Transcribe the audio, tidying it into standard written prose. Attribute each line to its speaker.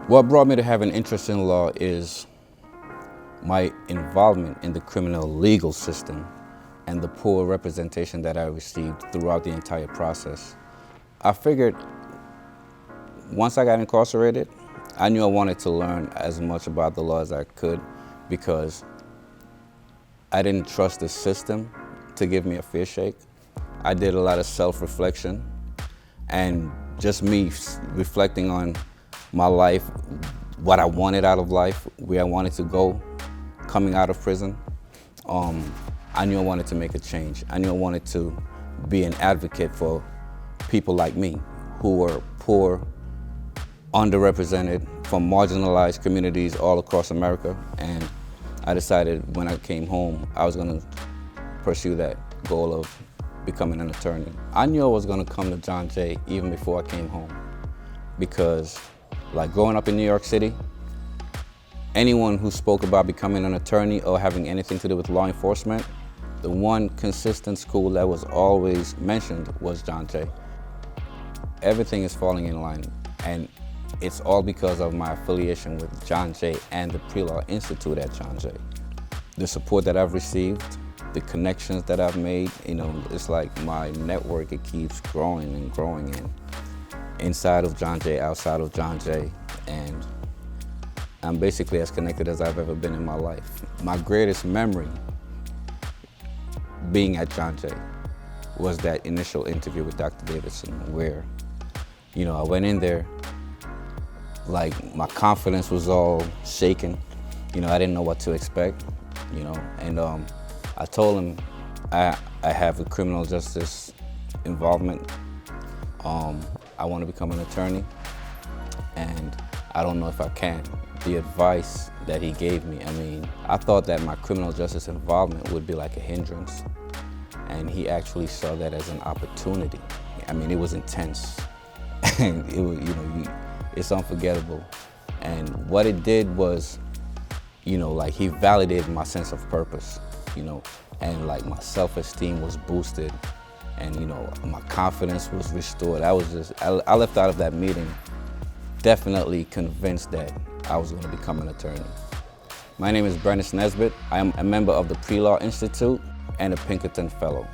Speaker 1: What brought me to have an interest in law is my involvement in the criminal legal system and the poor representation that I received throughout the entire process. I figured once I got incarcerated, I knew I wanted to learn as much about the law as I could because I didn't trust the system to give me a fair shake. I did a lot of self-reflection and just me reflecting on my life, what I wanted out of life, where I wanted to go coming out of prison. I knew I wanted to make a change. I knew I wanted to be an advocate for people like me who were poor, underrepresented, from marginalized communities all across America. And I decided when I came home, I was going to pursue that goal of becoming an attorney. I knew I was going to come to John Jay even before I came home because, like, growing up in New York City, anyone who spoke about becoming an attorney or having anything to do with law enforcement, the one consistent school that was always mentioned was John Jay. Everything is falling in line, and it's all because of my affiliation with John Jay and the Pre-Law Institute at John Jay. The support that I've received, the connections that I've made, it's like my network, it keeps growing and growing, and inside of John Jay, outside of John Jay, and I'm basically as connected as I've ever been in my life. My greatest memory being at John Jay was that initial interview with Dr. Davidson where, I went in there, like my confidence was all shaken. I didn't know what to expect, and I told him I have a criminal justice involvement. I want to become an attorney, and I don't know if I can. The advice that he gave me, I thought that my criminal justice involvement would be like a hindrance, and he actually saw that as an opportunity. It was intense, and it was, it's unforgettable. And what it did was, he validated my sense of purpose, and like my self-esteem was boosted, and my confidence was restored. I left out of that meeting definitely convinced that I was going to become an attorney. My name is Brenneis Nesbitt. I am a member of the Pre-Law Institute and a Pinkerton Fellow.